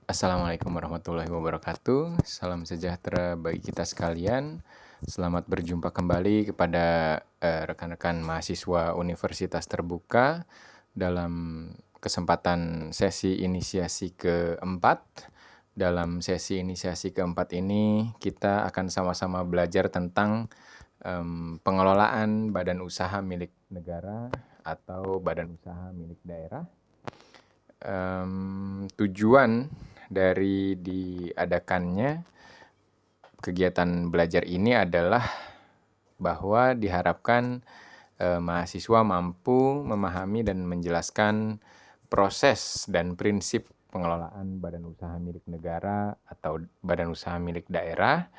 Assalamualaikum warahmatullahi wabarakatuh. Salam sejahtera bagi kita sekalian. Selamat berjumpa kembali kepada rekan-rekan mahasiswa Universitas Terbuka dalam kesempatan sesi inisiasi keempat. Dalam sesi inisiasi keempat ini kita akan sama-sama belajar tentang pengelolaan badan usaha milik negara atau badan usaha milik daerah. Tujuan dari diadakannya kegiatan belajar ini adalah bahwa diharapkan mahasiswa mampu memahami dan menjelaskan proses dan prinsip pengelolaan badan usaha milik negara atau badan usaha milik daerah,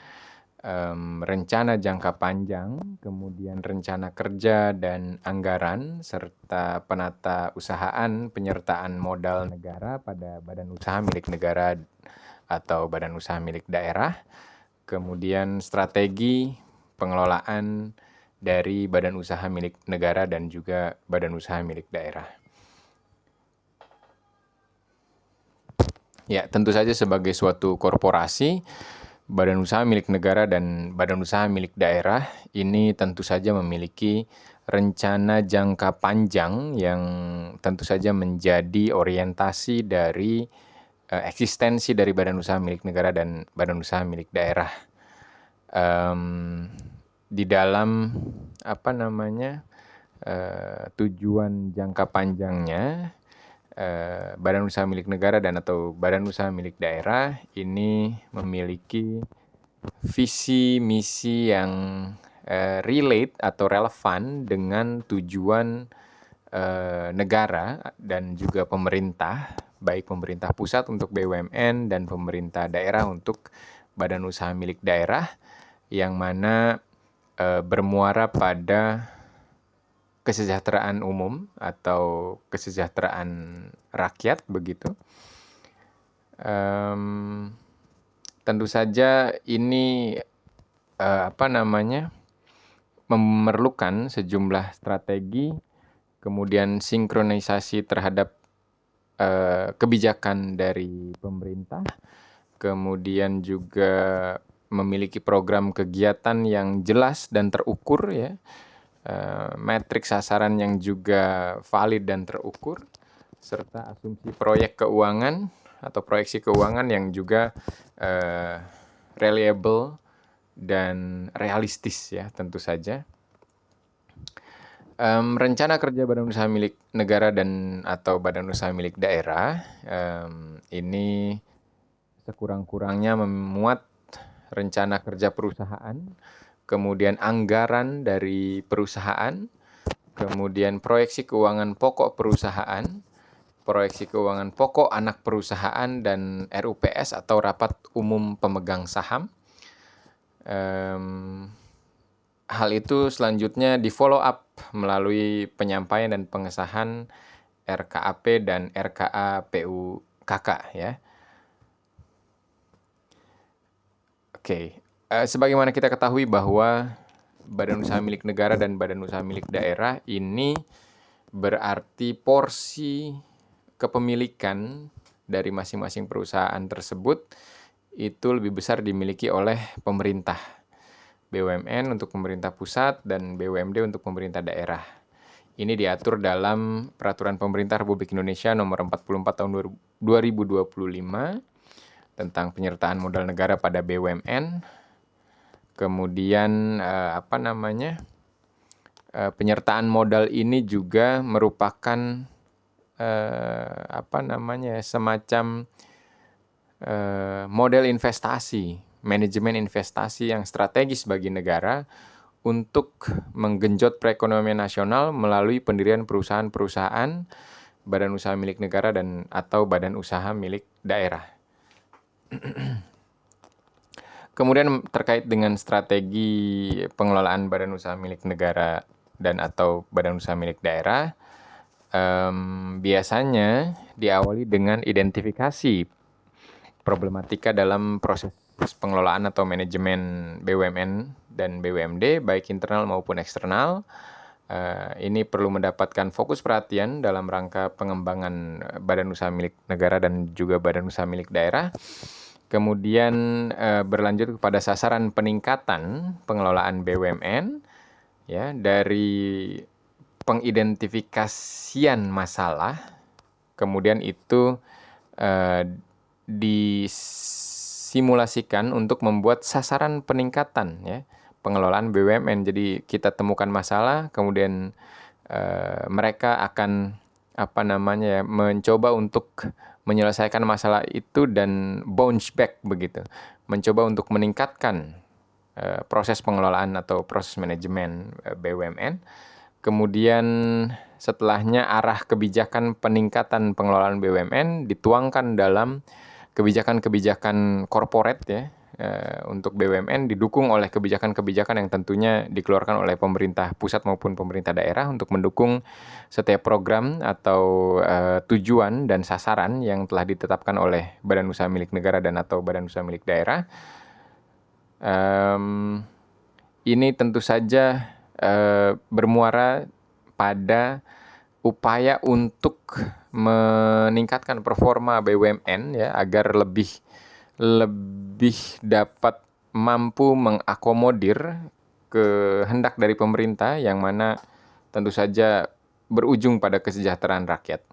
rencana jangka panjang, kemudian rencana kerja dan anggaran, serta penata usahaan penyertaan modal negara pada badan usaha milik negara atau badan usaha milik daerah, kemudian strategi pengelolaan dari badan usaha milik negara dan juga badan usaha milik daerah. Ya, tentu saja sebagai suatu korporasi, badan usaha milik negara dan badan usaha milik daerah ini tentu saja memiliki rencana jangka panjang yang tentu saja menjadi orientasi dari eksistensi dari badan usaha milik negara dan badan usaha milik daerah. Di dalam tujuan jangka panjangnya, badan usaha milik negara dan atau badan usaha milik daerah ini memiliki visi misi yang relate atau relevan dengan tujuan negara dan juga pemerintah, baik pemerintah pusat untuk BUMN dan pemerintah daerah untuk badan usaha milik daerah, yang mana bermuara pada kesejahteraan umum atau kesejahteraan rakyat begitu. Tentu saja ini memerlukan sejumlah strategi, kemudian sinkronisasi terhadap kebijakan dari pemerintah, kemudian juga memiliki program kegiatan yang jelas dan terukur ya, matriks sasaran yang juga valid dan terukur, serta asumsi proyek keuangan atau proyeksi keuangan yang juga reliable dan realistis ya tentu saja. Rencana kerja badan usaha milik negara dan atau badan usaha milik daerah ini sekurang-kurangnya memuat rencana kerja perusahaan, kemudian anggaran dari perusahaan, kemudian proyeksi keuangan pokok perusahaan, proyeksi keuangan pokok anak perusahaan, dan RUPS atau rapat umum pemegang saham. Hal itu selanjutnya di follow up melalui penyampaian dan pengesahan RKAP dan RKA PUKK ya. Oke, sebagaimana kita ketahui bahwa badan usaha milik negara dan badan usaha milik daerah ini berarti porsi kepemilikan dari masing-masing perusahaan tersebut itu lebih besar dimiliki oleh pemerintah. BUMN untuk pemerintah pusat dan BUMD untuk pemerintah daerah. Ini diatur dalam Peraturan Pemerintah Republik Indonesia Nomor 44 Tahun 2025 tentang penyertaan modal negara pada BUMN. Kemudian penyertaan modal ini juga merupakan semacam model investasi, manajemen investasi yang strategis bagi negara untuk menggenjot perekonomian nasional melalui pendirian perusahaan-perusahaan, badan usaha milik negara dan atau badan usaha milik daerah. Kemudian terkait dengan strategi pengelolaan badan usaha milik negara dan atau badan usaha milik daerah, biasanya diawali dengan identifikasi problematika dalam proses pengelolaan atau manajemen BUMN dan BUMD, baik internal maupun eksternal. ini perlu mendapatkan fokus perhatian dalam rangka pengembangan badan usaha milik negara dan juga badan usaha milik daerah. Kemudian berlanjut kepada sasaran peningkatan pengelolaan BUMN, ya, dari pengidentifikasian masalah, kemudian itu disimulasikan untuk membuat sasaran peningkatan, ya, pengelolaan BUMN. Jadi kita temukan masalah, kemudian mereka akan mencoba untuk menyelesaikan masalah itu dan bounce back begitu, mencoba untuk meningkatkan proses pengelolaan atau proses manajemen BUMN. Kemudian setelahnya arah kebijakan peningkatan pengelolaan BUMN dituangkan dalam kebijakan-kebijakan corporate, ya, untuk BUMN, didukung oleh kebijakan-kebijakan yang tentunya dikeluarkan oleh pemerintah pusat maupun pemerintah daerah untuk mendukung setiap program atau tujuan dan sasaran yang telah ditetapkan oleh badan usaha milik negara dan atau badan usaha milik daerah. Ini tentu saja bermuara pada upaya untuk meningkatkan performa BUMN, ya, agar lebih dapat mampu mengakomodir kehendak dari pemerintah yang mana tentu saja berujung pada kesejahteraan rakyat.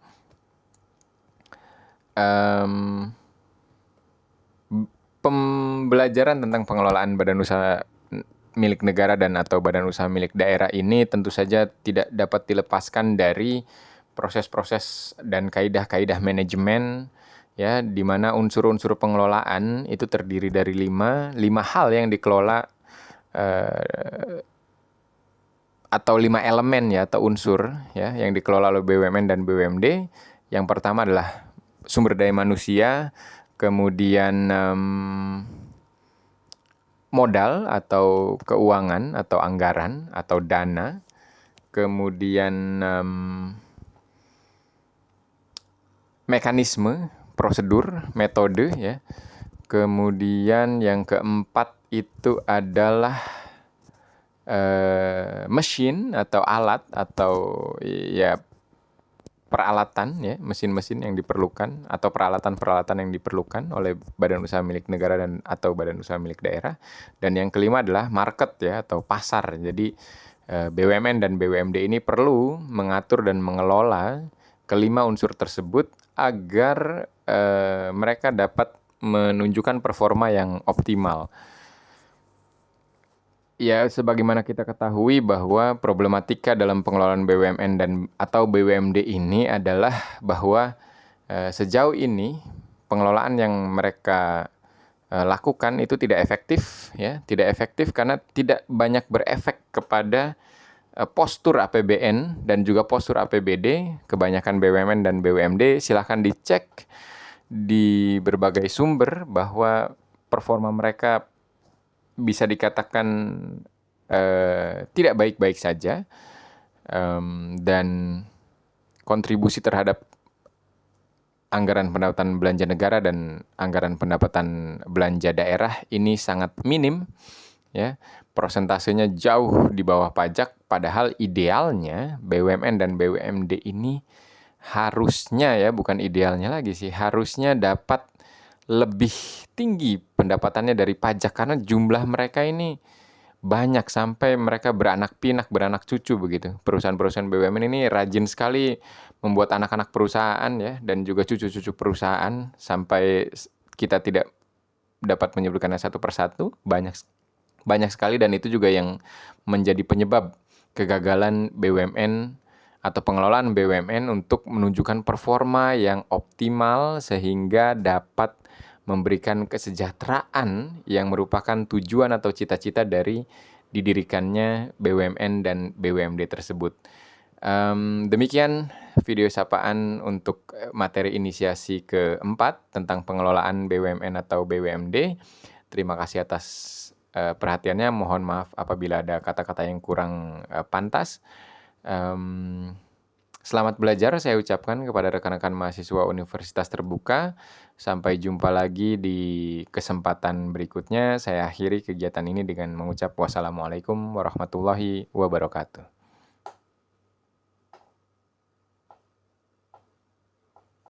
Pembelajaran tentang pengelolaan badan usaha milik negara dan atau badan usaha milik daerah ini tentu saja tidak dapat dilepaskan dari proses-proses dan kaidah-kaidah manajemen, ya, di mana unsur-unsur pengelolaan itu terdiri dari lima hal yang dikelola atau 5 elemen, ya, atau unsur, ya, yang dikelola oleh BUMN dan BUMD. Yang pertama adalah sumber daya manusia, kemudian modal atau keuangan atau anggaran atau dana, kemudian mekanisme, prosedur, metode, ya. Kemudian yang keempat itu adalah mesin atau alat atau, ya, peralatan, ya, mesin-mesin yang diperlukan atau peralatan-peralatan yang diperlukan oleh badan usaha milik negara dan atau badan usaha milik daerah. Dan yang kelima adalah market, ya, atau pasar. Jadi BUMN dan BUMD ini perlu mengatur dan mengelola kelima unsur tersebut agar mereka dapat menunjukkan performa yang optimal. Ya, sebagaimana kita ketahui bahwa problematika dalam pengelolaan BUMN dan atau BUMD ini adalah bahwa sejauh ini pengelolaan yang mereka lakukan itu tidak efektif, ya, tidak efektif karena tidak banyak berefek kepada postur APBN dan juga postur APBD. Kebanyakan BUMN dan BUMD silahkan dicek di berbagai sumber bahwa performa mereka bisa dikatakan tidak baik-baik saja, dan kontribusi terhadap anggaran pendapatan belanja negara dan anggaran pendapatan belanja daerah ini sangat minim, ya. Persentasenya jauh di bawah pajak, padahal idealnya BUMN dan BUMD ini harusnya, ya, bukan idealnya lagi sih, harusnya dapat lebih tinggi pendapatannya dari pajak karena jumlah mereka ini banyak sampai mereka beranak pinak, beranak cucu begitu. Perusahaan-perusahaan BUMN ini rajin sekali membuat anak-anak perusahaan, ya, dan juga cucu-cucu perusahaan sampai kita tidak dapat menyebutkannya satu persatu, banyak sekali, dan itu juga yang menjadi penyebab kegagalan BUMN atau pengelolaan BUMN untuk menunjukkan performa yang optimal sehingga dapat memberikan kesejahteraan yang merupakan tujuan atau cita-cita dari didirikannya BUMN dan BUMD tersebut. Demikian video sapaan untuk materi inisiasi keempat tentang pengelolaan BUMN atau BUMD. Terima kasih atas perhatiannya. Mohon maaf apabila ada kata-kata yang kurang pantas. Selamat belajar saya ucapkan kepada rekan-rekan mahasiswa Universitas Terbuka. Sampai jumpa lagi di kesempatan berikutnya. Saya akhiri kegiatan ini dengan mengucap wassalamualaikum warahmatullahi wabarakatuh.